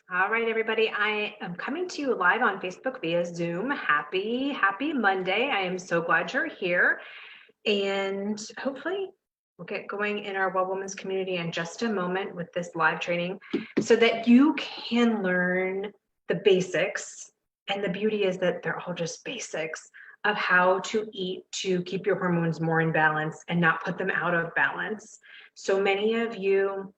All right, everybody. I am coming to you live on Facebook via Zoom. Happy Monday. I am so glad you're here. And hopefully we'll get going in our Well Women's community in just a moment with this live training so that you can learn the basics. And the beauty is that they're all just basics of how to eat to keep your hormones more in balance and not put them out of balance. So many of you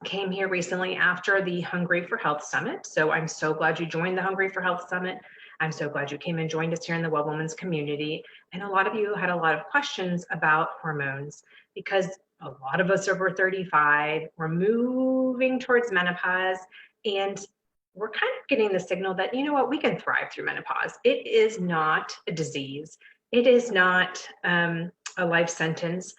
came here recently after the Hungry for Health Summit. So I'm so glad you joined the Hungry for Health Summit. I'm so glad you came and joined us here in the Well Women's community. And a lot of you had a lot of questions about hormones because a lot of us over 35, we're moving towards menopause, and we're kind of getting the signal that, you know what, we can thrive through menopause. It is not a disease. It is not a life sentence.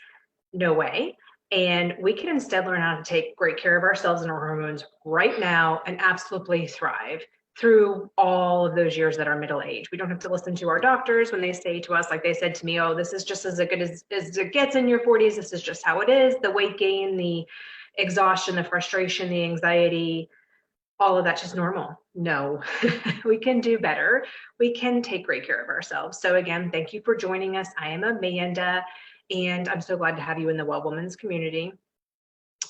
No way. And we can instead learn how to take great care of ourselves and our hormones right now and absolutely thrive through all of those years that are middle age. We don't have to listen to our doctors when they say to us, like they said to me, oh, this is just as good as it gets in your 40s. This is just how it is. The weight gain, the exhaustion, the frustration, the anxiety, all of that's just normal. No, we can do better. We can take great care of ourselves. So again, thank you for joining us. I am Amanda, and I'm so glad to have you in the Well Women's community.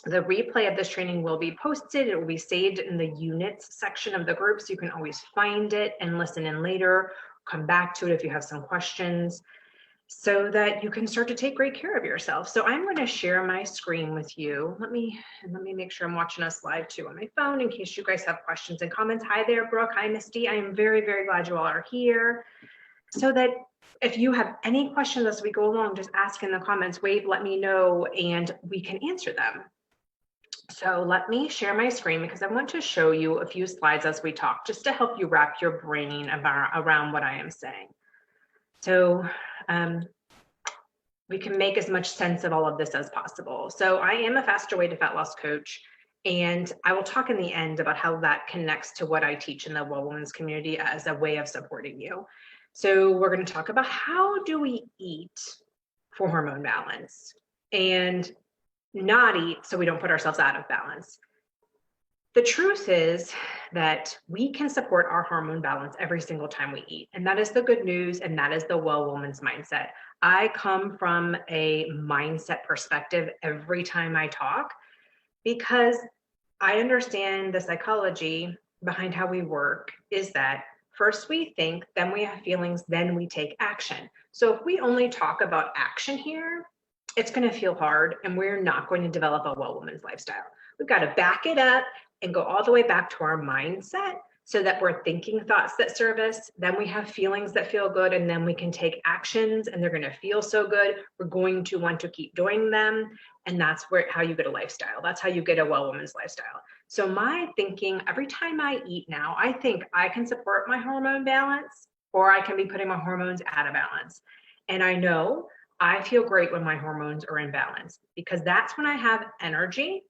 The replay of this training will be posted. It will be saved in the units section of the group, so you can always find it and listen in later. Come back to it if you have some questions, so that you can start to take great care of yourself. So I'm going to share my screen with you. Let me make sure I'm watching us live too on my phone in case you guys have questions and comments. Hi there, Brooke. Hi, Misty. I am very, very glad you all are here. So that if you have any questions as we go along, just ask in the comments, wave, let me know, and we can answer them. So let me share my screen because I want to show you a few slides as we talk, just to help you wrap your brain around what I am saying. So we can make as much sense of all of this as possible. So I am a faster way to fat loss coach, and I will talk in the end about how that connects to what I teach in the Well Women's community as a way of supporting you. So we're going to talk about how do we eat for hormone balance and not eat so we don't put ourselves out of balance. The truth is that we can support our hormone balance every single time we eat. And that is the good news. And that is the Well Woman's mindset. I come from a mindset perspective every time I talk because I understand the psychology behind how we work is that first we think, then we have feelings, then we take action. So if we only talk about action here, it's going to feel hard and we're not going to develop a Well Woman's lifestyle. We've got to back it up and go all the way back to our mindset so that we're thinking thoughts that serve us. Then we have feelings that feel good, and then we can take actions and they're going to feel so good. We're going to want to keep doing them. And that's how you get a lifestyle. That's how you get a Well Woman's lifestyle. So my thinking every time I eat now, I think I can support my hormone balance or I can be putting my hormones out of balance. And I know I feel great when my hormones are in balance because that's when I have energy.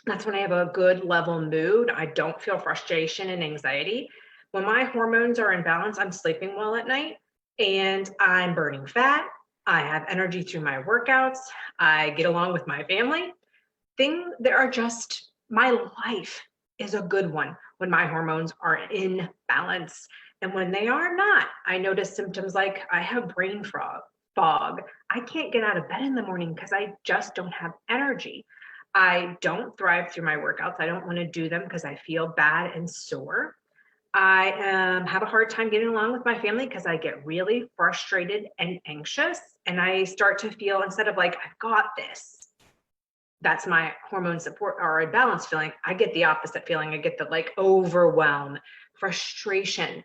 That's when I have a good level mood. I don't feel frustration and anxiety. When my hormones are in balance, I'm sleeping well at night and I'm burning fat. I have energy through my workouts. I get along with my family. My life is a good one when my hormones are in balance. And when they are not, I notice symptoms like I have brain fog. I can't get out of bed in the morning because I just don't have energy. I don't thrive through my workouts. I don't want to do them because I feel bad and sore. I have a hard time getting along with my family because I get really frustrated and anxious. And I start to feel, instead of like, I've got this, that's my hormone support or balance feeling, I get the opposite feeling. I get the like overwhelm, frustration,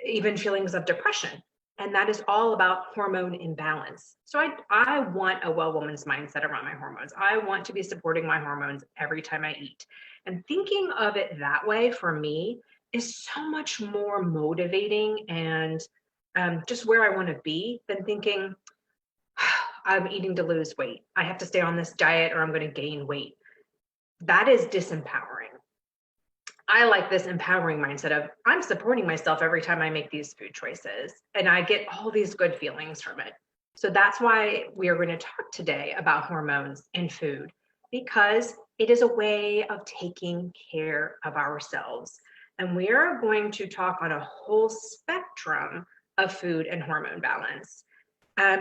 even feelings of depression. And that is all about hormone imbalance. So I want a Well Woman's mindset around my hormones. I want to be supporting my hormones every time I eat. And thinking of it that way for me is so much more motivating and just where I want to be than thinking, I'm eating to lose weight. I have to stay on this diet or I'm going to gain weight. That is disempowering. I like this empowering mindset of I'm supporting myself every time I make these food choices and I get all these good feelings from it. So that's why we are going to talk today about hormones and food, because It is a way of taking care of ourselves. And we are going to talk on a whole spectrum of food and hormone balance.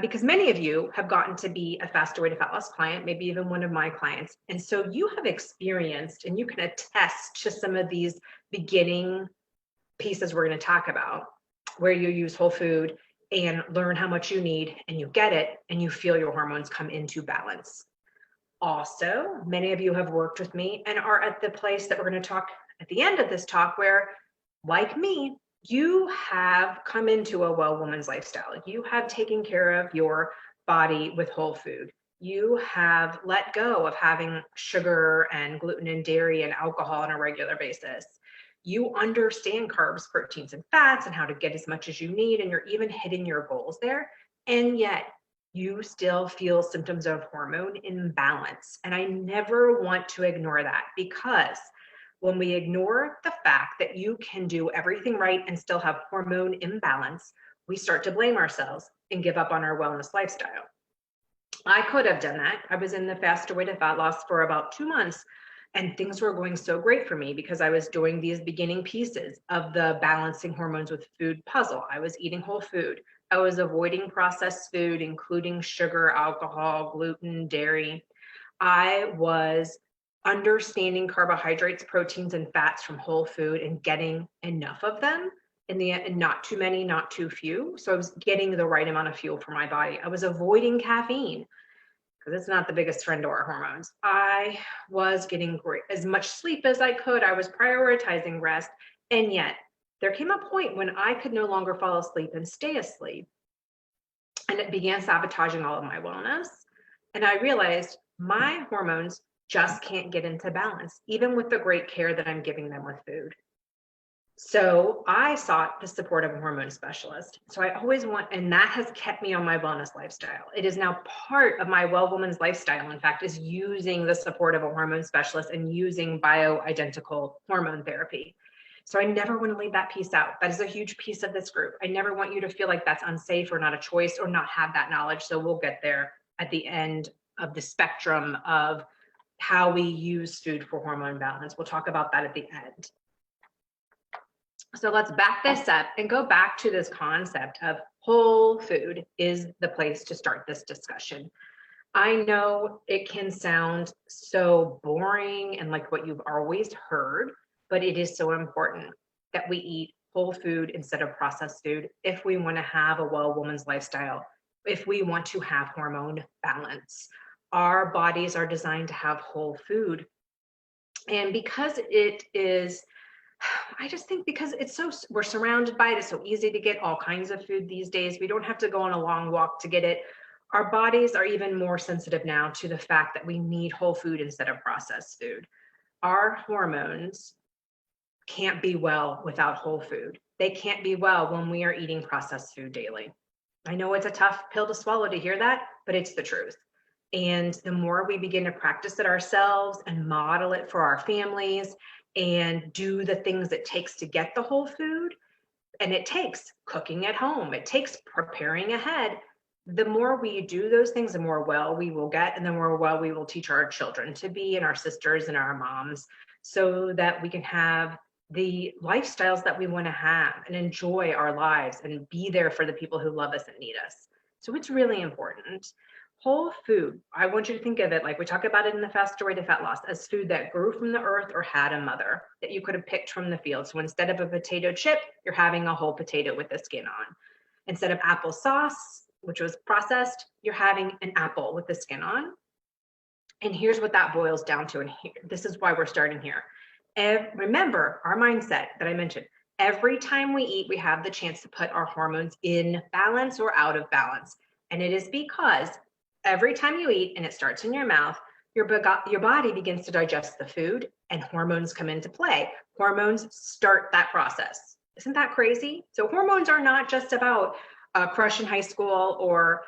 Because many of you have gotten to be a Faster Way to Fat Loss client, maybe even one of my clients. And so you have experienced and you can attest to some of these beginning pieces we're going to talk about, where you use whole food and learn how much you need and you get it and you feel your hormones come into balance. Also, many of you have worked with me and are at the place that we're going to talk at the end of this talk where, like me, you have come into a well woman's lifestyle. You have taken care of your body with whole food. You have let go of having sugar and gluten and dairy and alcohol on a regular basis. You understand carbs, proteins, and fats and how to get as much as you need, and you're even hitting your goals there. And yet, you still feel symptoms of hormone imbalance. And I never want to ignore that, because when we ignore the fact that you can do everything right and still have hormone imbalance, we start to blame ourselves and give up on our wellness lifestyle. I could have done that. I was in the Faster Way to Fat Loss for about 2 months, and things were going so great for me because I was doing these beginning pieces of the balancing hormones with food puzzle. I was eating whole food. I was avoiding processed food, including sugar, alcohol, gluten, dairy. I was understanding carbohydrates, proteins, and fats from whole food and getting enough of them and not too many, not too few. So I was getting the right amount of fuel for my body. I was avoiding caffeine because it's not the biggest friend to our hormones. I was getting as much sleep as I could. I was prioritizing rest. And yet there came a point when I could no longer fall asleep and stay asleep. And it began sabotaging all of my wellness. And I realized my hormones just can't get into balance, even with the great care that I'm giving them with food. So I sought the support of a hormone specialist. So I always want, and that has kept me on my wellness lifestyle. It is now part of my well woman's lifestyle, in fact, is using the support of a hormone specialist and using bioidentical hormone therapy. So I never want to leave that piece out. That is a huge piece of this group. I never want you to feel like that's unsafe or not a choice or not have that knowledge. So we'll get there at the end of the spectrum of how we use food for hormone balance. We'll talk about that at the end. So let's back this up and go back to this concept of whole food is the place to start this discussion. I know it can sound so boring and like what you've always heard, but it is so important that we eat whole food instead of processed food if we want to have a well woman's lifestyle, if we want to have hormone balance. Our bodies are designed to have whole food. And because it is, I just think because it's so, we're surrounded by it, it's so easy to get all kinds of food these days. We don't have to go on a long walk to get it. Our bodies are even more sensitive now to the fact that we need whole food instead of processed food. Our hormones can't be well without whole food. They can't be well when we are eating processed food daily. I know it's a tough pill to swallow to hear that, but it's the truth. And the more we begin to practice it ourselves and model it for our families and do the things it takes to get the whole food, and it takes cooking at home, it takes preparing ahead, the more we do those things, the more well we will get, and the more well we will teach our children to be, and our sisters and our moms, so that we can have the lifestyles that we want to have and enjoy our lives and be there for the people who love us and need us. So it's really important. Whole food, I want you to think of it like we talk about it in the Faster Way to Fat Loss, as food that grew from the earth or had a mother that you could have picked from the field. So instead of a potato chip, you're having a whole potato with the skin on. Instead of applesauce, which was processed, you're having an apple with the skin on. And here's what that boils down to. And this is why we're starting here. Remember our mindset that I mentioned. Every time we eat, we have the chance to put our hormones in balance or out of balance. And it is because every time you eat and it starts in your mouth, your body begins to digest the food and hormones come into play. Hormones start that process. Isn't that crazy? So hormones are not just about a crush in high school or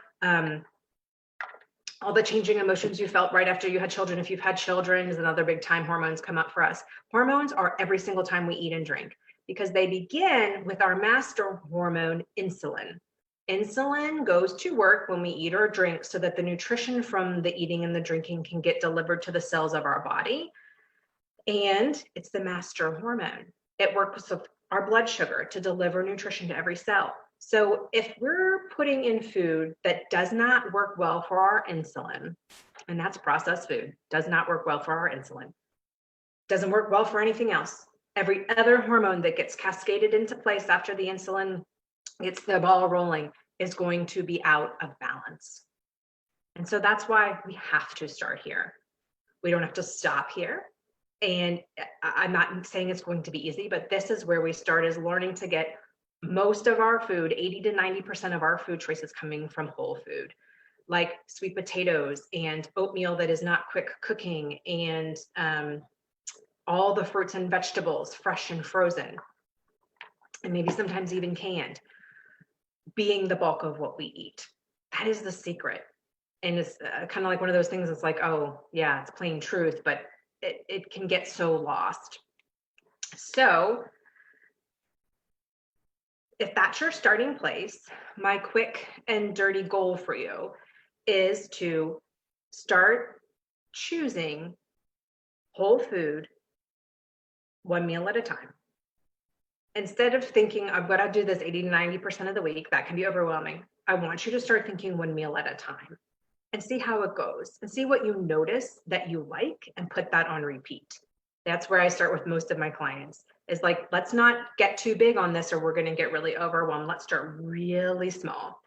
all the changing emotions you felt right after you had children. If you've had children, is another big time hormones come up for us. Hormones are every single time we eat and drink because they begin with our master hormone, insulin. Insulin goes to work when we eat or drink so that the nutrition from the eating and the drinking can get delivered to the cells of our body. And it's the master hormone. It works with our blood sugar to deliver nutrition to every cell. So if we're putting in food that does not work well for our insulin, and that's processed food, does not work well for our insulin, doesn't work well for anything else. Every other hormone that gets cascaded into place after the insulin gets the ball rolling is going to be out of balance. And so that's why we have to start here. We don't have to stop here. And I'm not saying it's going to be easy, but this is where we start, is learning to get most of our food, 80 to 90% of our food choices coming from whole food, like sweet potatoes and oatmeal that is not quick cooking, and all the fruits and vegetables, fresh and frozen, and maybe sometimes even canned, being the bulk of what we eat. That is the secret. And it's kind of like one of those things, it's like, oh yeah, it's plain truth, but it can get so lost. So if that's your starting place, my quick and dirty goal for you is to start choosing whole food one meal at a time. Instead of thinking, I've got to do this 80 to 90% of the week, that can be overwhelming. I want you to start thinking one meal at a time and see how it goes, and see what you notice that you like, and put that on repeat. That's where I start with most of my clients, is like, let's not get too big on this or we're going to get really overwhelmed. Let's start really small.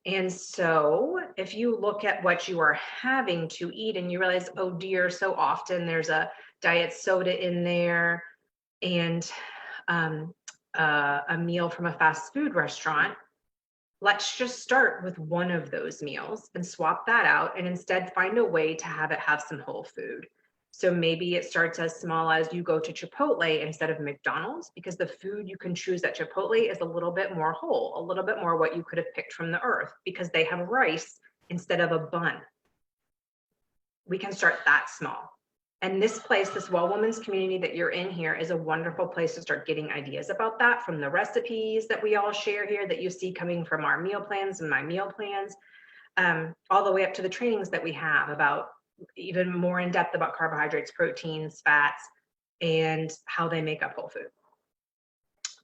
And so if you look at what you are having to eat and you realize, oh dear, so often there's a diet soda in there and a meal from a fast food restaurant, let's just start with one of those meals and swap that out, and instead find a way to have it have some whole food. So maybe it starts as small as you go to Chipotle instead of McDonald's, because the food you can choose at Chipotle is a little bit more whole, a little bit more what you could have picked from the earth, because they have rice instead of a bun. We can start that small. And this place, this Well Woman's community that you're in here, is a wonderful place to start getting ideas about that, from the recipes that we all share here that you see coming from our meal plans and my meal plans, all the way up to the trainings that we have about even more in depth about carbohydrates, proteins, fats, and how they make up whole food.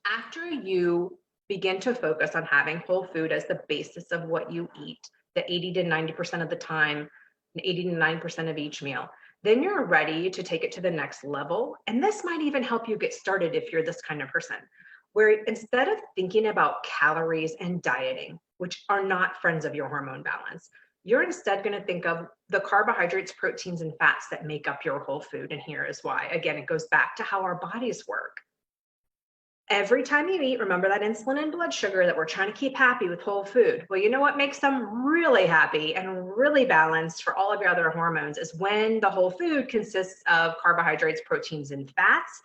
After you begin to focus on having whole food as the basis of what you eat, the 80 to 90% of the time, 80 to 90% of each meal, then you're ready to take it to the next level. And this might even help you get started if you're this kind of person, where instead of thinking about calories and dieting, which are not friends of your hormone balance, you're instead going to think of the carbohydrates, proteins, and fats that make up your whole food. And here is why. Again, it goes back to how our bodies work. Every time you eat, remember that insulin and blood sugar that we're trying to keep happy with whole food. Well, you know what makes them really happy and really balanced for all of your other hormones is when the whole food consists of carbohydrates, proteins, and fats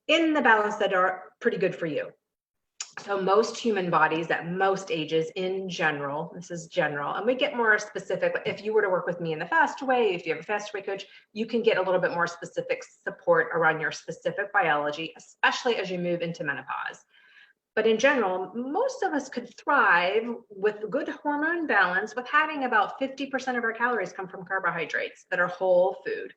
in the balance that are pretty good for you. So most human bodies at most ages in general, this is general, and we get more specific. If you were to work with me in the fast way, if you have a fast way coach, you can get a little bit more specific support around your specific biology, especially as you move into menopause. But in general, most of us could thrive with good hormone balance with having about 50% of our calories come from carbohydrates that are whole food,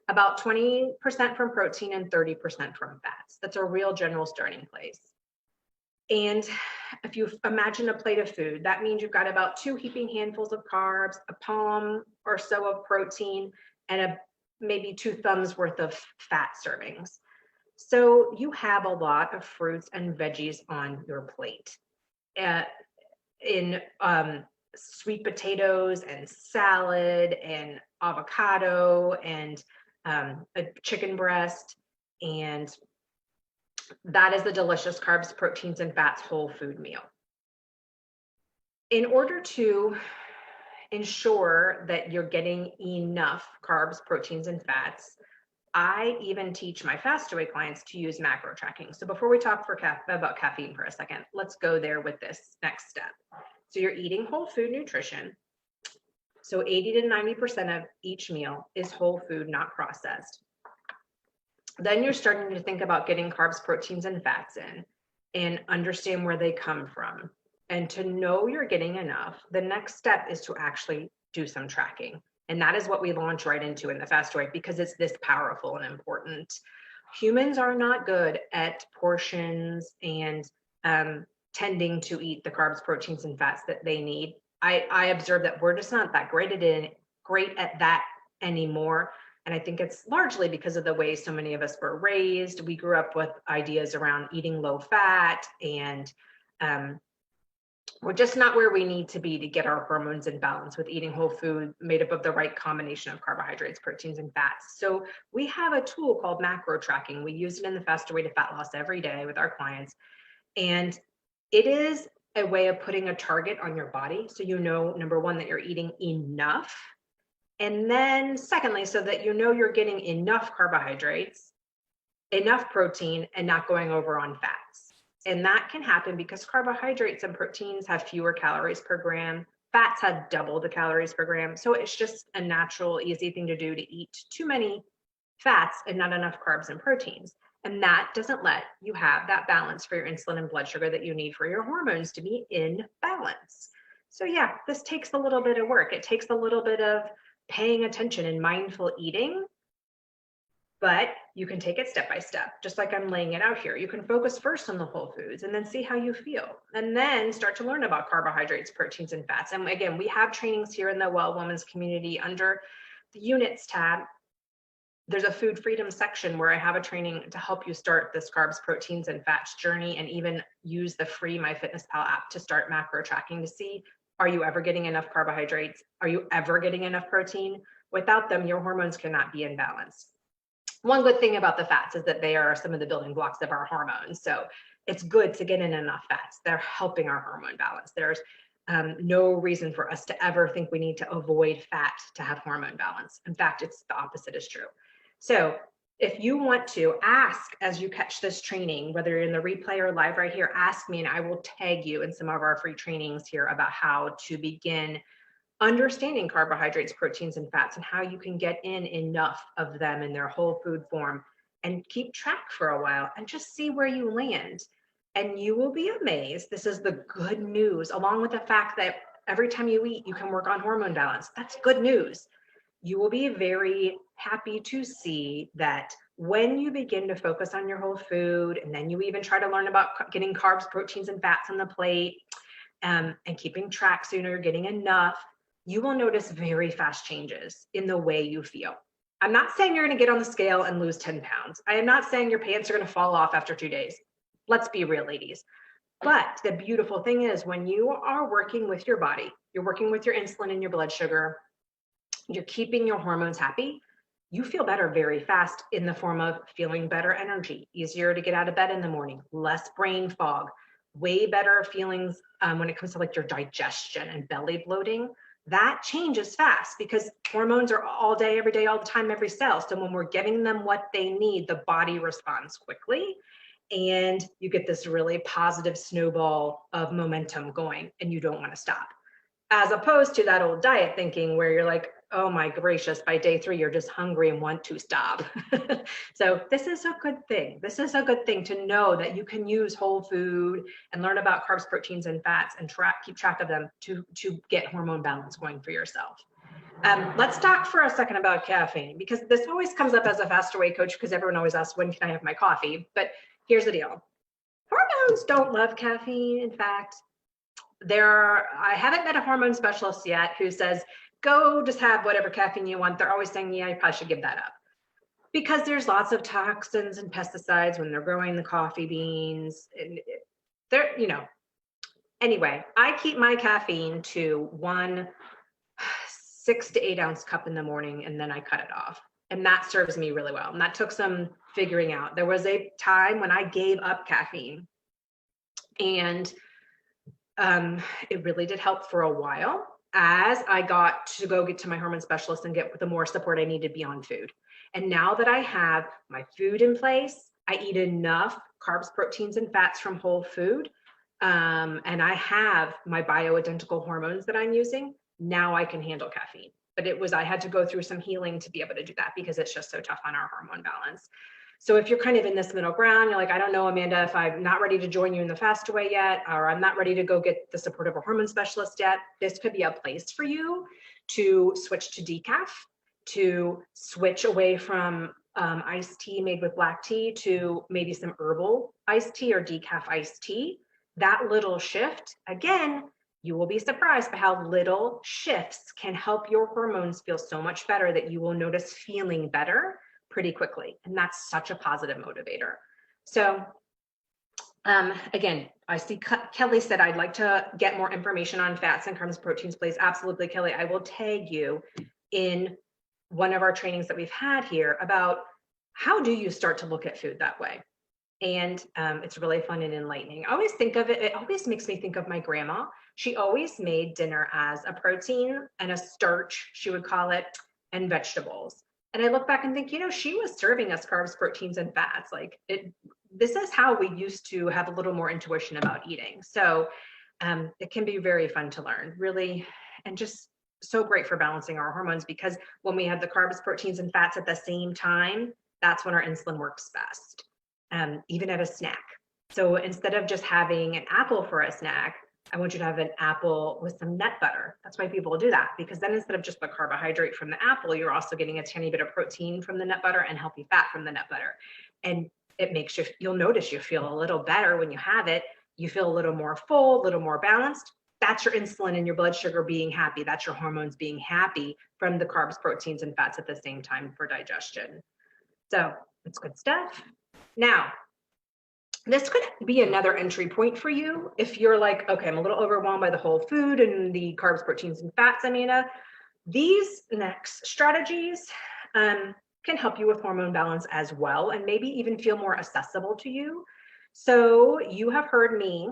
about 20% from protein, and 30% from fats. That's a real general starting place. And if you imagine a plate of food, that means you've got about 2 heaping handfuls of carbs, a palm or so of protein, and maybe 2 thumbs worth of fat servings. So you have a lot of fruits and veggies on your plate. In sweet potatoes and salad and avocado and a chicken breast, and that is the delicious carbs, proteins, and fats whole food meal. In order to ensure that you're getting enough carbs, proteins, and fats, I even teach my fast away clients to use macro tracking. So before we talk about caffeine for a second, let's go there with this next step. So you're eating whole food nutrition. So 80 to 90% of each meal is whole food, not processed. Then you're starting to think about getting carbs, proteins, and fats in and understand where they come from. And to know you're getting enough, the next step is to actually do some tracking. And that is what we launch right into in the Fast Away, because it's this powerful and important. Humans are not good at portions and tending to eat the carbs, proteins, and fats that they need. I observe that we're just not that great at that anymore. And I think it's largely because of the way so many of us were raised. We grew up with ideas around eating low fat, and we're just not where we need to be to get our hormones in balance with eating whole food made up of the right combination of carbohydrates, proteins, and fats. So we have a tool called macro tracking. We use it in the Fast Away to Fat Loss every day with our clients. And it is a way of putting a target on your body. So you know, number one, that you're eating enough. And then secondly, so that you know you're getting enough carbohydrates, enough protein, and not going over on fats. And that can happen because carbohydrates and proteins have fewer calories per gram. Fats have double the calories per gram. So it's just a natural, easy thing to do to eat too many fats and not enough carbs and proteins. And that doesn't let you have that balance for your insulin and blood sugar that you need for your hormones to be in balance. So yeah, this takes a little bit of work. It takes a little bit of paying attention and mindful eating, but you can take it step by step, just like I'm laying it out here. You can focus first on the whole foods and then see how you feel, and then start to learn about carbohydrates, proteins, and fats. And again, we have trainings here in the Well Woman's community under the units tab. There's a food freedom section where I have a training to help you start this carbs, proteins, and fats journey, and even use the free MyFitnessPal app to start macro tracking to see, are you ever getting enough carbohydrates? Are you ever getting enough protein? Without them, your hormones cannot be in balance. One good thing about the fats is that they are some of the building blocks of our hormones. So it's good to get in enough fats. They're helping our hormone balance. There's no reason for us to ever think we need to avoid fat to have hormone balance. In fact, it's the opposite is true. So if you want to ask as you catch this training, whether you're in the replay or live right here, ask me and I will tag you in some of our free trainings here about how to begin understanding carbohydrates, proteins, and fats, and how you can get in enough of them in their whole food form and keep track for a while and just see where you land. And you will be amazed. This is the good news, along with the fact that every time you eat, you can work on hormone balance. That's good news. You will be very happy to see that when you begin to focus on your whole food, and then you even try to learn about getting carbs, proteins, and fats on the plate, and keeping track so you know you're getting enough, you will notice very fast changes in the way you feel. I'm not saying you're going to get on the scale and lose 10 pounds. I am not saying your pants are going to fall off after 2 days. Let's be real, ladies. But the beautiful thing is when you are working with your body, you're working with your insulin and your blood sugar, you're keeping your hormones happy, you feel better very fast in the form of feeling better energy, easier to get out of bed in the morning, less brain fog, way better feelings when it comes to like your digestion and belly bloating. That changes fast because hormones are all day, every day, all the time, every cell. So when we're giving them what they need, the body responds quickly and you get this really positive snowball of momentum going and you don't want to stop. As opposed to that old diet thinking where you're like, oh my gracious, by day 3, you're just hungry and want to stop. So this is a good thing. This is a good thing to know that you can use whole food and learn about carbs, proteins, and fats and keep track of them to get hormone balance going for yourself. Let's talk for a second about caffeine, because this always comes up as a Fast Away coach because everyone always asks, when can I have my coffee? But here's the deal. Hormones don't love caffeine. In fact, I haven't met a hormone specialist yet who says, go just have whatever caffeine you want. They're always saying, yeah, you probably should give that up. Because there's lots of toxins and pesticides when they're growing the coffee beans. And they're, anyway, I keep my caffeine to 1 6 to 8 ounce cup in the morning, and then I cut it off. And that serves me really well. And that took some figuring out. There was a time when I gave up caffeine, and it really did help for a while as I got to go get to my hormone specialist and get the more support I needed beyond food. And now that I have my food in place, I eat enough carbs, proteins, and fats from whole food, and I have my bioidentical hormones that I'm using, now I can handle caffeine. But I had to go through some healing to be able to do that because it's just so tough on our hormone balance. So if you're kind of in this middle ground, you're like, I don't know, Amanda, if I'm not ready to join you in the fast away yet, or I'm not ready to go get the support of a hormone specialist yet, this could be a place for you to switch to decaf, to switch away from iced tea made with black tea to maybe some herbal iced tea or decaf iced tea. That little shift, again, you will be surprised by how little shifts can help your hormones feel so much better that you will notice feeling better pretty quickly. And that's such a positive motivator. So again, I see Kelly said, I'd like to get more information on fats and carbs, proteins, please. Absolutely, Kelly. I will tag you in one of our trainings that we've had here about how do you start to look at food that way. And it's really fun and enlightening. I always think of it, it always makes me think of my grandma. She always made dinner as a protein and a starch, she would call it, and vegetables. And I look back and think, you know, she was serving us carbs, proteins, and fats. Like this is how we used to have a little more intuition about eating. So it can be very fun to learn, really, and just so great for balancing our hormones, because when we have the carbs, proteins, and fats at the same time, that's when our insulin works best, even at a snack. So instead of just having an apple for a snack, I want you to have an apple with some nut butter. That's why people do that, because then instead of just the carbohydrate from the apple, you're also getting a tiny bit of protein from the nut butter and healthy fat from the nut butter. And it makes you, you'll notice you feel a little better when you have it. You feel a little more full, a little more balanced. That's your insulin and your blood sugar being happy. That's your hormones being happy from the carbs, proteins, and fats at the same time for digestion. So it's good stuff. Now, this could be another entry point for you if you're like, okay, I'm a little overwhelmed by the whole food and the carbs, proteins, and fats, Amanda. These next strategies can help you with hormone balance as well, and maybe even feel more accessible to you. So you have heard me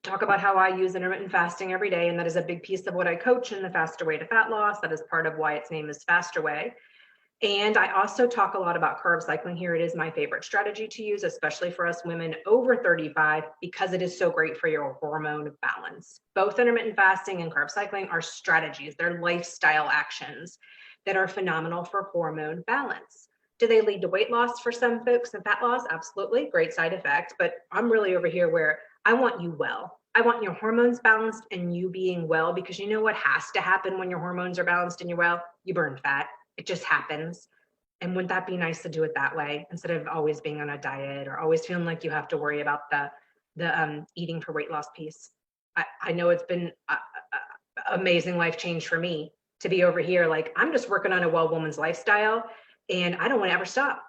talk about how I use intermittent fasting every day, and that is a big piece of what I coach in the Faster Way to Fat Loss. That is part of why its name is Faster Way. And I also talk a lot about carb cycling here. It is my favorite strategy to use, especially for us women over 35, because it is so great for your hormone balance. Both intermittent fasting and carb cycling are strategies. They're lifestyle actions that are phenomenal for hormone balance. Do they lead to weight loss for some folks and fat loss? Absolutely, great side effect. But I'm really over here where I want you well. I want your hormones balanced and you being well, because you know what has to happen when your hormones are balanced and you're well? You burn fat. It just happens. And wouldn't that be nice to do it that way instead of always being on a diet or always feeling like you have to worry about the eating for weight loss piece? I know it's been amazing life change for me to be over here. Like, I'm just working on a well woman's lifestyle and I don't want to ever stop.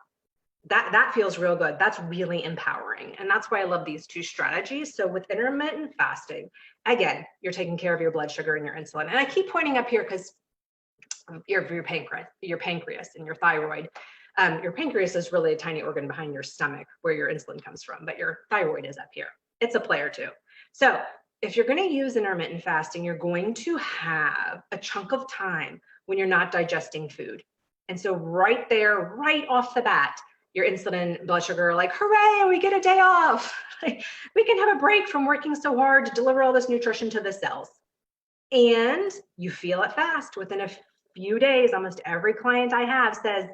That feels real good. That's really empowering. And that's why I love these two strategies. So with intermittent fasting, again, you're taking care of your blood sugar and your insulin. And I keep pointing up here because your pancreas and your thyroid. Your pancreas is really a tiny organ behind your stomach where your insulin comes from, but your thyroid is up here. It's a player too. So if you're going to use intermittent fasting, you're going to have a chunk of time when you're not digesting food. And so right there, right off the bat, your insulin and blood sugar are like, hooray, we get a day off. We can have a break from working so hard to deliver all this nutrition to the cells. And you feel it fast within a few days. Almost every client I have says,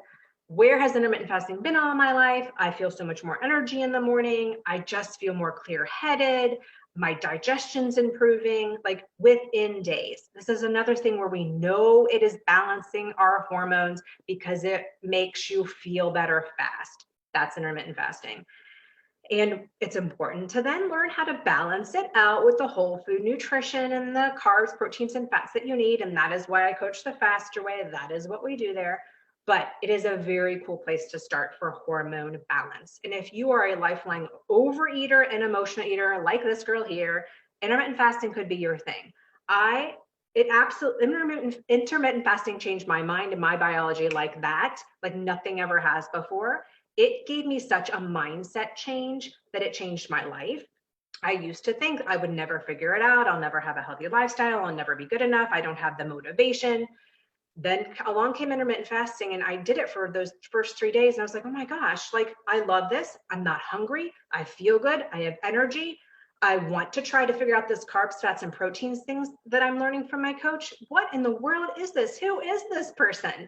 where has intermittent fasting been all my life? I feel so much more energy in the morning. I just feel more clear-headed. My digestion's improving, like within days. This is another thing where we know it is balancing our hormones because it makes you feel better fast. That's intermittent fasting. And it's important to then learn how to balance it out with the whole food nutrition and the carbs, proteins, and fats that you need. And that is why I coach the Faster Way. That is what we do there. But it is a very cool place to start for hormone balance. And if you are a lifelong overeater and emotional eater like this girl here, intermittent fasting could be your thing. Intermittent fasting changed my mind and my biology like that, like nothing ever has before. It gave me such a mindset change that it changed my life. I used to think I would never figure it out. I'll never have a healthy lifestyle. I'll never be good enough. I don't have the motivation. Then along came intermittent fasting and I did it for those first 3 days. And I was like, oh my gosh, like I love this. I'm not hungry. I feel good. I have energy. I want to try to figure out this carbs, fats, and proteins things that I'm learning from my coach. What in the world is this? Who is this person?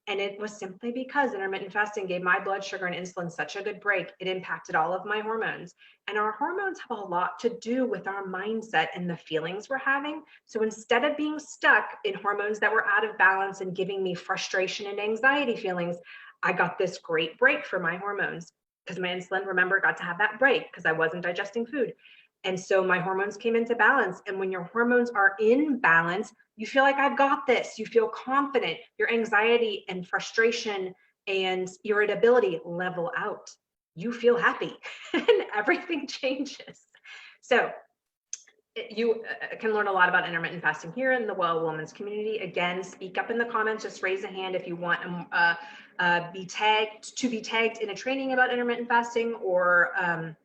And it was simply because intermittent fasting gave my blood sugar and insulin such a good break. It impacted all of my hormones. And our hormones have a lot to do with our mindset and the feelings we're having. So instead of being stuck in hormones that were out of balance and giving me frustration and anxiety feelings, I got this great break for my hormones because my insulin, remember, got to have that break because I wasn't digesting food. And so my hormones came into balance. And when your hormones are in balance, you feel like I've got this. You feel confident. Your anxiety and frustration and irritability level out. You feel happy and everything changes. So you can learn a lot about intermittent fasting here in the Well Woman's community. Again, speak up in the comments. Just raise a hand if you want to be tagged in a training about intermittent fasting or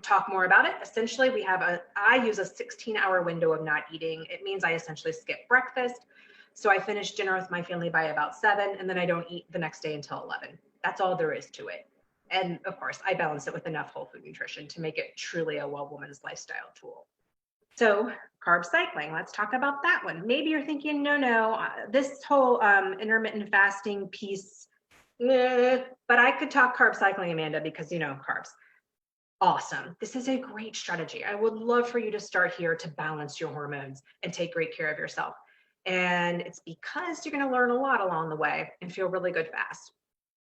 talk more about it. Essentially, I use a 16-hour window of not eating. It means I essentially skip breakfast. So I finish dinner with my family by about 7, and then I don't eat the next day until 11. That's all there is to it. And of course, I balance it with enough whole food nutrition to make it truly a Well Woman's lifestyle tool. So carb cycling, let's talk about that one. Maybe you're thinking, no, this whole intermittent fasting piece, but I could talk carb cycling, Amanda, because carbs. Awesome. This is a great strategy. I would love for you to start here to balance your hormones and take great care of yourself. And it's because you're going to learn a lot along the way and feel really good fast.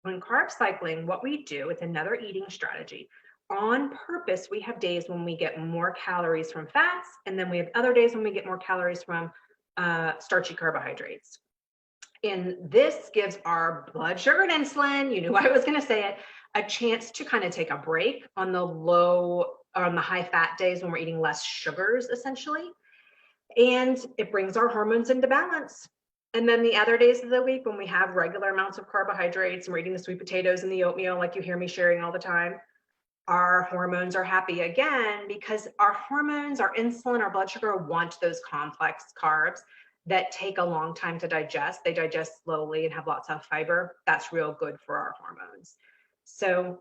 When carb cycling, what we do, it's another eating strategy. On purpose, we have days when we get more calories from fats, and then we have other days when we get more calories from starchy carbohydrates. And this gives our blood sugar and insulin, you knew I was going to say it, a chance to kind of take a break on the high fat days when we're eating less sugars, essentially. And it brings our hormones into balance. And then the other days of the week when we have regular amounts of carbohydrates and we're eating the sweet potatoes and the oatmeal, like you hear me sharing all the time, our hormones are happy again because our hormones, our insulin, our blood sugar want those complex carbs that take a long time to digest. They digest slowly and have lots of fiber. That's real good for our hormones. So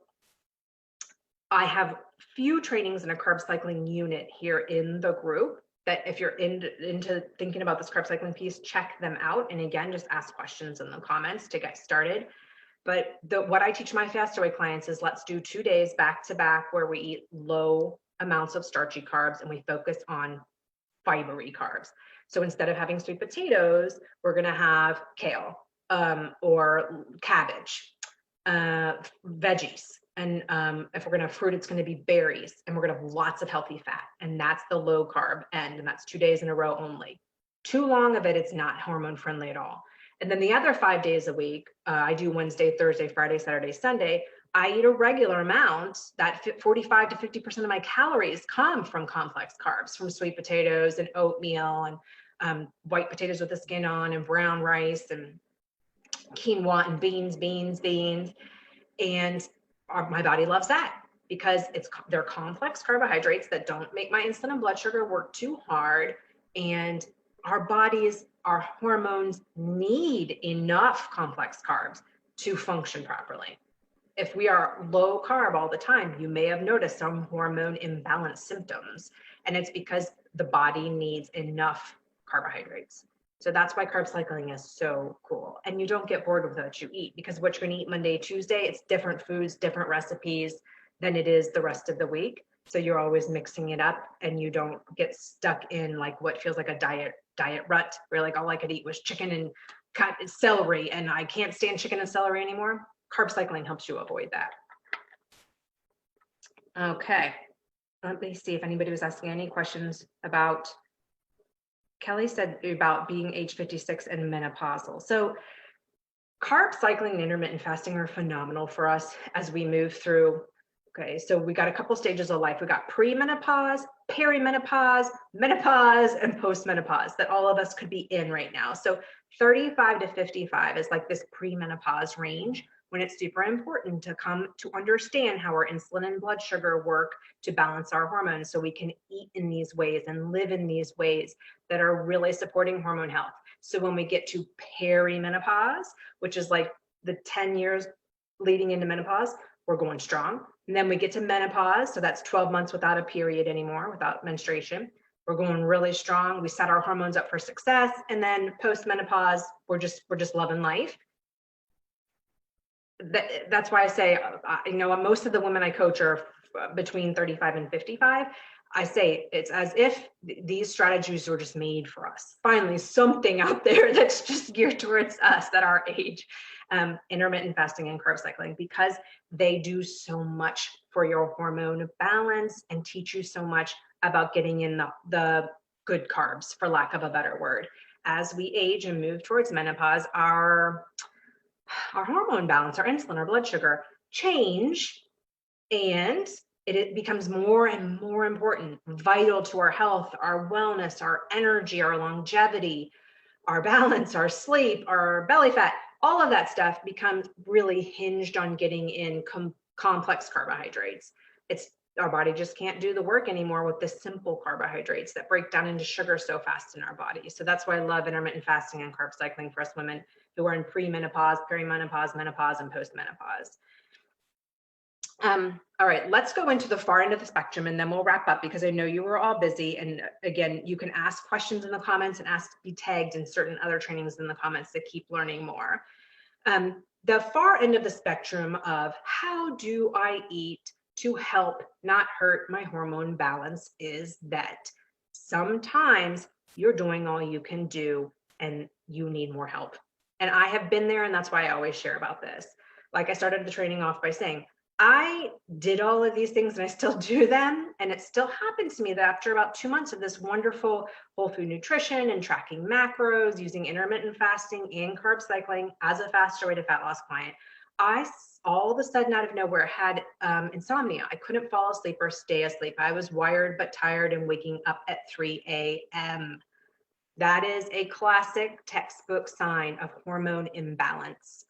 I have few trainings in a carb cycling unit here in the group that if you're into thinking about this carb cycling piece, check them out. And again, just ask questions in the comments to get started. But what I teach my Fast Away clients is let's do 2 days back to back where we eat low amounts of starchy carbs and we focus on fibery carbs. So instead of having sweet potatoes, we're going to have kale or cabbage, veggies. And if we're going to have fruit, it's going to be berries, and we're going to have lots of healthy fat. And that's the low carb end. And that's 2 days in a row only. Too long of it, it's not hormone friendly at all. And then the other 5 days a week, I do Wednesday, Thursday, Friday, Saturday, Sunday. I eat a regular amount. That 45 to 50% of my calories come from complex carbs, from sweet potatoes and oatmeal and white potatoes with the skin on and brown rice and quinoa and beans. And my body loves that because they're complex carbohydrates that don't make my insulin and blood sugar work too hard. And our hormones need enough complex carbs to function properly. If we are low carb all the time, you may have noticed some hormone imbalance symptoms, and it's because the body needs enough carbohydrates. So that's why carb cycling is so cool. And you don't get bored with what you eat because what you're going to eat Monday, Tuesday, it's different foods, different recipes than it is the rest of the week. So you're always mixing it up and you don't get stuck in like what feels like a diet rut where like all I could eat was chicken and cut celery and I can't stand chicken and celery anymore. Carb cycling helps you avoid that. Okay, let me see if anybody was asking any questions about, Kelly said about being age 56 and menopausal. So carb cycling and intermittent fasting are phenomenal for us as we move through. Okay, so we got a couple stages of life. We got pre-menopause, perimenopause, menopause, and post-menopause that all of us could be in right now. So 35 to 55 is like this pre-menopause range when it's super important to come to understand how our insulin and blood sugar work to balance our hormones so we can eat in these ways and live in these ways that are really supporting hormone health. So when we get to perimenopause, which is like the 10 years leading into menopause, we're going strong. And then we get to menopause. So that's 12 months without a period anymore, without menstruation. We're going really strong. We set our hormones up for success. And then post-menopause, we're just loving life. that's why I say, most of the women I coach are between 35 and 55. I say it's as if these strategies were just made for us. Finally, something out there that's just geared towards us at our age. Intermittent fasting and carb cycling, because they do so much for your hormone balance and teach you so much about getting in the good carbs, for lack of a better word. As we age and move towards menopause, our hormone balance, our insulin, our blood sugar change, and it becomes more and more important, vital to our health, our wellness, our energy, our longevity, our balance, our sleep, our belly fat. All of that stuff becomes really hinged on getting in complex carbohydrates. Our body just can't do the work anymore with the simple carbohydrates that break down into sugar so fast in our body. So that's why I love intermittent fasting and carb cycling for us women who are in premenopause, perimenopause, menopause, and postmenopause. All right, let's go into the far end of the spectrum, and then we'll wrap up, because I know you were all busy. And again, you can ask questions in the comments and ask to be tagged in certain other trainings in the comments to keep learning more. The far end of the spectrum of how do I eat to help not hurt my hormone balance is that sometimes you're doing all you can do and you need more help. And I have been there, and that's why I always share about this. Like, I started the training off by saying, I did all of these things and I still do them. And it still happens to me that after about 2 months of this wonderful whole food nutrition and tracking macros, using intermittent fasting and carb cycling as a faster way to fat loss client, I all of a sudden out of nowhere had insomnia. I couldn't fall asleep or stay asleep. I was wired but tired and waking up at 3 a.m. That is a classic textbook sign of hormone imbalance.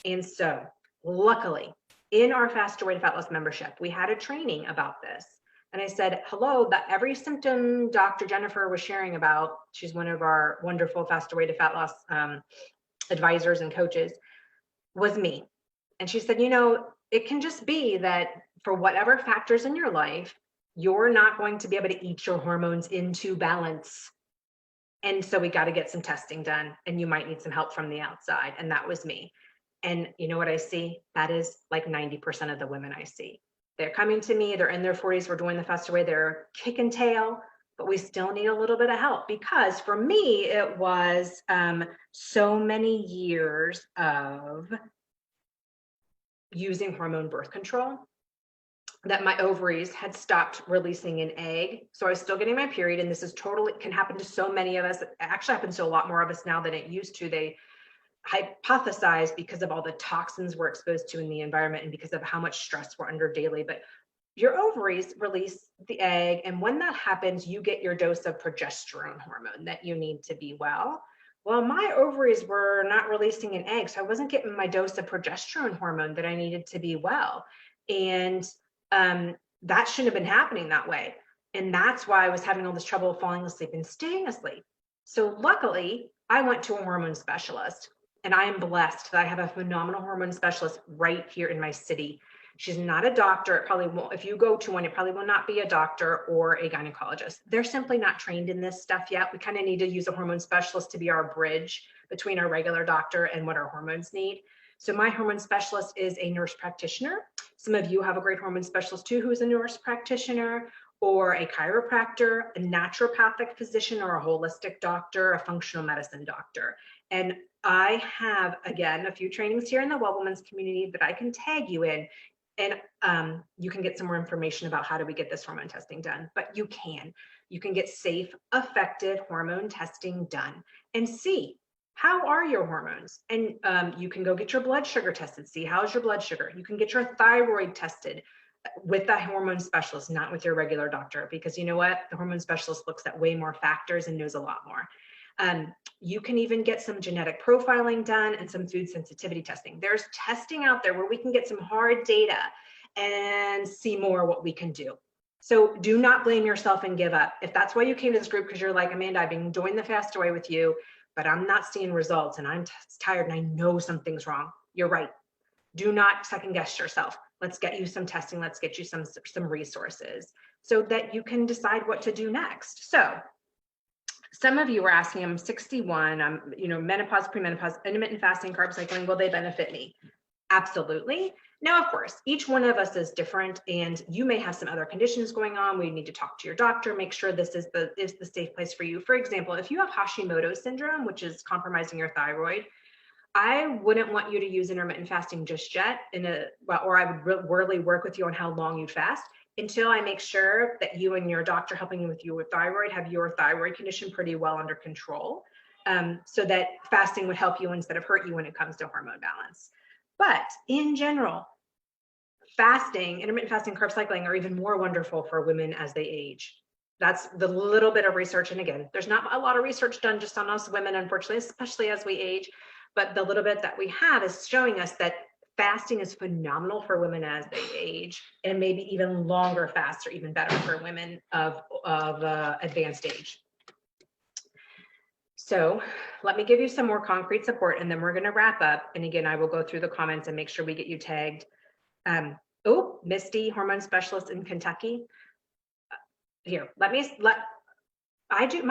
And so luckily, in our Faster Way to Fat Loss membership, we had a training about this. And I said, hello, that every symptom Dr. Jennifer was sharing about, she's one of our wonderful Faster Way to Fat Loss advisors and coaches, was me. And she said, it can just be that for whatever factors in your life, you're not going to be able to eat your hormones into balance. And so we got to get some testing done, and you might need some help from the outside. And that was me. And you know what I see? That is like 90% of the women I see. They're coming to me, they're in their 40s, we're doing the Faster Way, they're kicking tail, but we still need a little bit of help. Because for me, it was so many years of using hormone birth control that my ovaries had stopped releasing an egg. So I was still getting my period, and this is totally, can happen to so many of us. It actually happens to a lot more of us now than it used to. They hypothesize because of all the toxins we're exposed to in the environment and because of how much stress we're under daily. But your ovaries release the egg, and when that happens, you get your dose of progesterone hormone that you need to be well. Well, my ovaries were not releasing an egg, so I wasn't getting my dose of progesterone hormone that I needed to be well. And that shouldn't have been happening that way. And that's why I was having all this trouble falling asleep and staying asleep. So luckily, I went to a hormone specialist, and I am blessed that I have a phenomenal hormone specialist right here in my city. She's not a doctor. It probably won't, if you go to one, it probably will not be a doctor or a gynecologist. They're simply not trained in this stuff yet. We kind of need to use a hormone specialist to be our bridge between our regular doctor and what our hormones need. So my hormone specialist is a nurse practitioner. Some of you have a great hormone specialist too, who is a nurse practitioner, or a chiropractor, a naturopathic physician, or a holistic doctor, a functional medicine doctor. And I have, again, a few trainings here in the Well Women's community that I can tag you in. And you can get some more information about how do we get this hormone testing done. But you can get safe, effective hormone testing done and see how are your hormones. And you can go get your blood sugar tested, see how's your blood sugar. You can get your thyroid tested with the hormone specialist, not with your regular doctor, because you know what? The hormone specialist looks at way more factors and knows a lot more. You can even get some genetic profiling done and some food sensitivity testing. There's testing out there where we can get some hard data and see more what we can do. So do not blame yourself and give up. If that's why you came to this group, because you're like, Amanda, I've been doing the Faster Way with you, but I'm not seeing results and I'm tired and I know something's wrong. You're right. Do not second guess yourself. Let's get you some testing. Let's get you some resources so that you can decide what to do next. So some of you were asking, I'm 61, I'm menopause, premenopause, intermittent fasting, carb cycling, will they benefit me? Absolutely. Now, of course, each one of us is different, and you may have some other conditions going on. We need to talk to your doctor, make sure this is the safe place for you. For example, if you have Hashimoto's syndrome, which is compromising your thyroid, I wouldn't want you to use intermittent fasting just yet or I would really work with you on how long you fast until I make sure that you and your doctor helping with you with thyroid have your thyroid condition pretty well under control. So that fasting would help you instead of hurt you when it comes to hormone balance. But in general, fasting, intermittent fasting, carb cycling are even more wonderful for women as they age. That's the little bit of research. And again, there's not a lot of research done just on us women, unfortunately, especially as we age. But the little bit that we have is showing us that fasting is phenomenal for women as they age, and maybe even longer fasts are even better for women of advanced age. So let me give you some more concrete support, and then we're going to wrap up. And again, I will go through the comments and make sure we get you tagged. Misty, hormone specialist in Kentucky. Here, my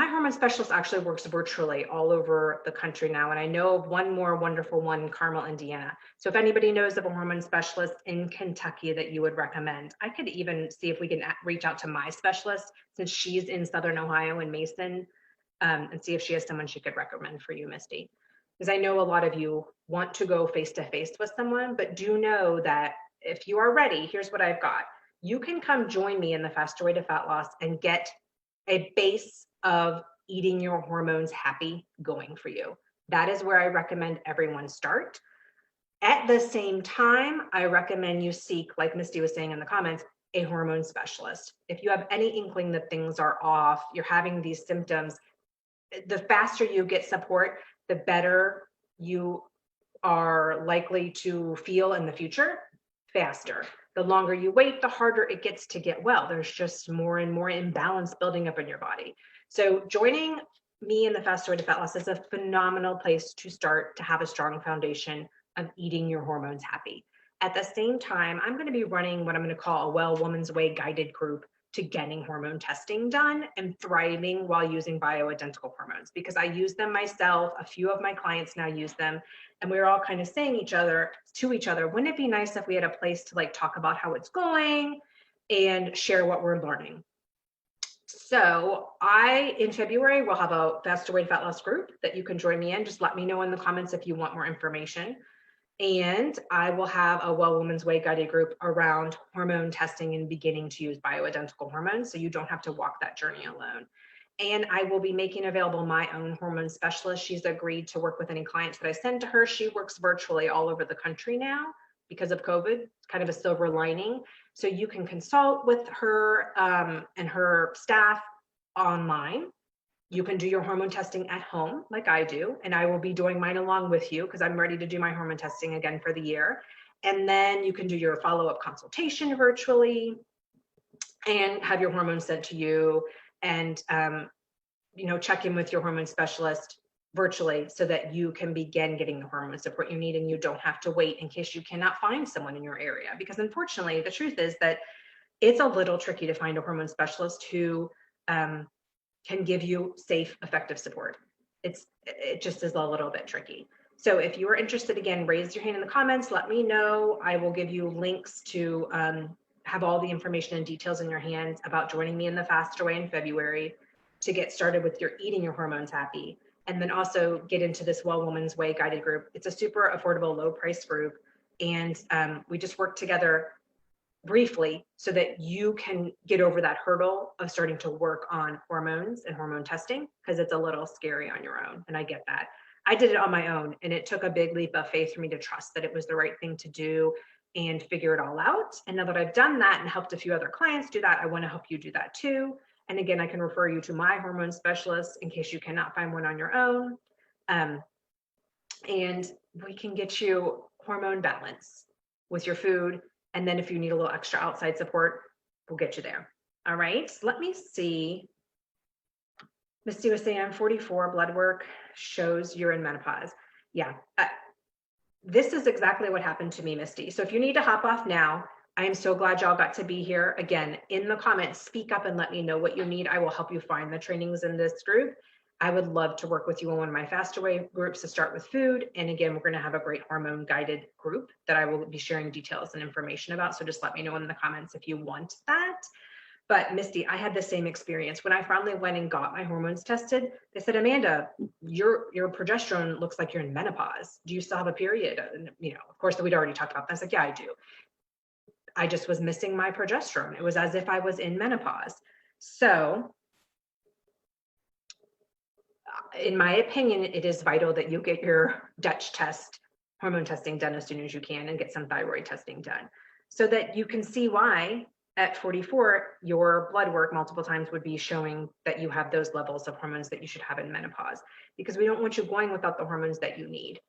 hormone specialist actually works virtually all over the country now. And I know of one more wonderful one in Carmel, Indiana. So if anybody knows of a hormone specialist in Kentucky that you would recommend, I could even see if we can reach out to my specialist since she's in Southern Ohio in Mason, and see if she has someone she could recommend for you, Misty. Because I know a lot of you want to go face-to-face with someone, but do know that if you are ready, here's what I've got. You can come join me in the Faster Way to Fat Loss and get a base of eating your hormones happy going for you. That is where I recommend everyone start. At the same time, I recommend you seek, like Misty was saying in the comments, a hormone specialist. If you have any inkling that things are off, you're having these symptoms, the faster you get support, the better you are likely to feel in the future, faster. The longer you wait, the harder it gets to get well. There's just more and more imbalance building up in your body. So joining me in the Faster Way to Fat Loss is a phenomenal place to start to have a strong foundation of eating your hormones happy. At the same time, I'm going to be running what I'm going to call a Well Woman's Way guided group to getting hormone testing done and thriving while using bioidentical hormones, because I use them myself. A few of my clients now use them, and we're all kind of saying to each other, wouldn't it be nice if we had a place to like talk about how it's going and share what we're learning? So in February, we'll have a Faster Way to Fat Loss group that you can join me in. Just let me know in the comments if you want more information. And I will have a Well Woman's Way guided group around hormone testing and beginning to use bioidentical hormones, so you don't have to walk that journey alone. And I will be making available my own hormone specialist. She's agreed to work with any clients that I send to her. She works virtually all over the country now because of COVID. It's kind of a silver lining. So you can consult with her and her staff online. You can do your hormone testing at home like I do, and I will be doing mine along with you because I'm ready to do my hormone testing again for the year. And then you can do your follow-up consultation virtually and have your hormones sent to you, and check in with your hormone specialist virtually so that you can begin getting the hormone support you need, and you don't have to wait in case you cannot find someone in your area. Because unfortunately, the truth is that it's a little tricky to find a hormone specialist who can give you safe, effective support. It just is a little bit tricky. So if you are interested, again, raise your hand in the comments, let me know. I will give you links to have all the information and details in your hands about joining me in the Faster Way in February to get started with your eating your hormones happy. And then also get into this Well Woman's Way guided group. It's a super affordable, low price group. And we just work together briefly so that you can get over that hurdle of starting to work on hormones and hormone testing, because it's a little scary on your own. And I get that. I did it on my own, and it took a big leap of faith for me to trust that it was the right thing to do and figure it all out. And now that I've done that and helped a few other clients do that, I want to help you do that too. And again, I can refer you to my hormone specialist in case you cannot find one on your own. And we can get you hormone balance with your food. And then if you need a little extra outside support, we'll get you there. All right, let me see. Misty was saying, I'm 44, blood work shows you're in menopause. Yeah, this is exactly what happened to me, Misty. So if you need to hop off now, I am so glad y'all got to be here. Again, in the comments, speak up and let me know what you need. I will help you find the trainings in this group. I would love to work with you on one of my Fast Away groups to start with food. And again, we're going to have a great hormone guided group that I will be sharing details and information about. So just let me know in the comments if you want that. But Misty, I had the same experience. When I finally went and got my hormones tested, they said, Amanda, your progesterone looks like you're in menopause. Do you still have a period? And, you know, of course, we'd already talked about that. I was like, yeah, I do. I just was missing my progesterone. It was as if I was in menopause. So in my opinion, it is vital that you get your Dutch test, hormone testing done as soon as you can and get some thyroid testing done so that you can see why at 44, your blood work multiple times would be showing that you have those levels of hormones that you should have in menopause, because we don't want you going without the hormones that you need.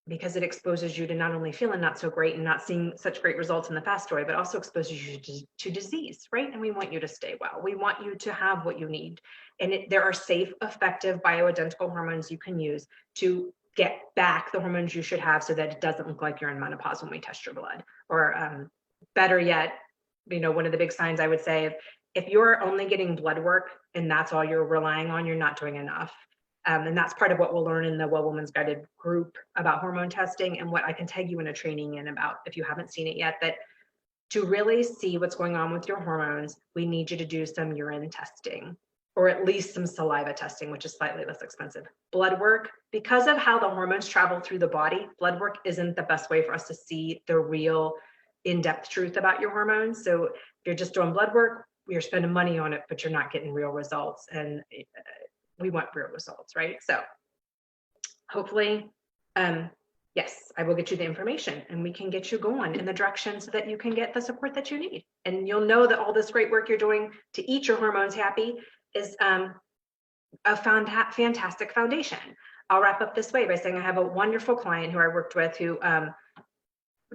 Because it exposes you to not only feeling not so great and not seeing such great results in the Fast Away, but also exposes you to disease, right? And we want you to stay well. We want you to have what you need. And there are safe, effective, bioidentical hormones you can use to get back the hormones you should have so that it doesn't look like you're in menopause when we test your blood. Or better yet, you know, one of the big signs I would say, if you're only getting blood work and that's all you're relying on, you're not doing enough. And that's part of what we'll learn in the Well Woman's Guided group about hormone testing, and what I can tag you in a training in about, if you haven't seen it yet, that to really see what's going on with your hormones, we need you to do some urine testing, or at least some saliva testing, which is slightly less expensive. Blood work, because of how the hormones travel through the body, blood work isn't the best way for us to see the real in-depth truth about your hormones. So if you're just doing blood work, you're spending money on it, but you're not getting real results. And we want real results, right? So hopefully, yes, I will get you the information and we can get you going in the direction so that you can get the support that you need. And you'll know that all this great work you're doing to eat your hormones happy is a fantastic foundation. I'll wrap up this way by saying I have a wonderful client who I worked with who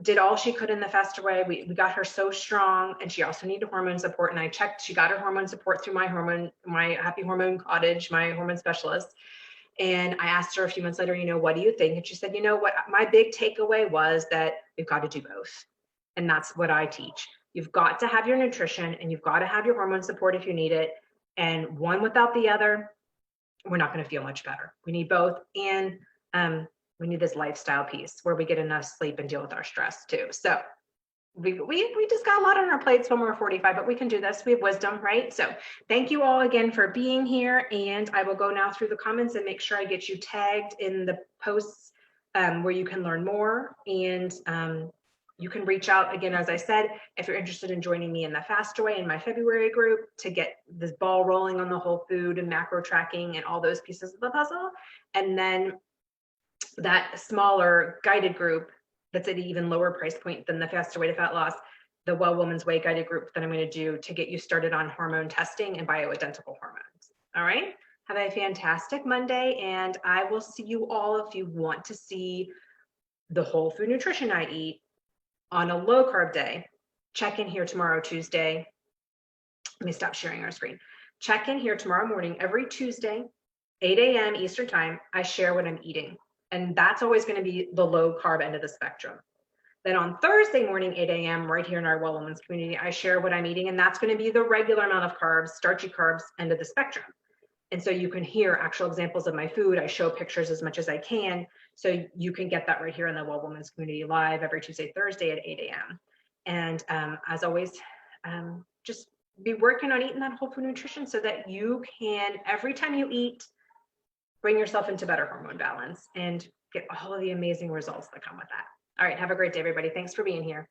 did all she could in the Fast Away. We got her so strong, and she also needed hormone support. And I checked, she got her hormone support through my Happy Hormone Cottage, my hormone specialist. And I asked her a few months later, you know, what do you think? And she said, you know what, my big takeaway was that we've got to do both. And that's what I teach. You've got to have your nutrition and you've got to have your hormone support if you need it. And one without the other, we're not going to feel much better. We need both. And we need this lifestyle piece where we get enough sleep and deal with our stress too. So we just got a lot on our plates when we're 45, but we can do this. We have wisdom, right? So thank you all again for being here. And I will go now through the comments and make sure I get you tagged in the posts where you can learn more. And you can reach out again, as I said, if you're interested in joining me in the Fast Away in my February group to get this ball rolling on the whole food and macro tracking and all those pieces of the puzzle. And then that smaller guided group that's at an even lower price point than the Fast Away to Fat Loss, the Well Woman's Way guided group that I'm going to do to get you started on hormone testing and bioidentical hormones. All right. Have a fantastic Monday, and I will see you all if you want to see the whole food nutrition I eat on a low carb day. Check in here tomorrow, Tuesday. Let me stop sharing our screen. Check in here tomorrow morning, every Tuesday, 8 a.m. Eastern time. I share what I'm eating. And that's always going to be the low carb end of the spectrum. Then on Thursday morning, 8 a.m., right here in our Well Women's community, I share what I'm eating. And that's going to be the regular amount of carbs, starchy carbs, end of the spectrum. And so you can hear actual examples of my food. I show pictures as much as I can. So you can get that right here in the Well Women's community live every Tuesday, Thursday at 8 a.m. And as always, just be working on eating that whole food nutrition so that you can, every time you eat, bring yourself into better hormone balance and get all of the amazing results that come with that. All right. Have a great day, everybody. Thanks for being here.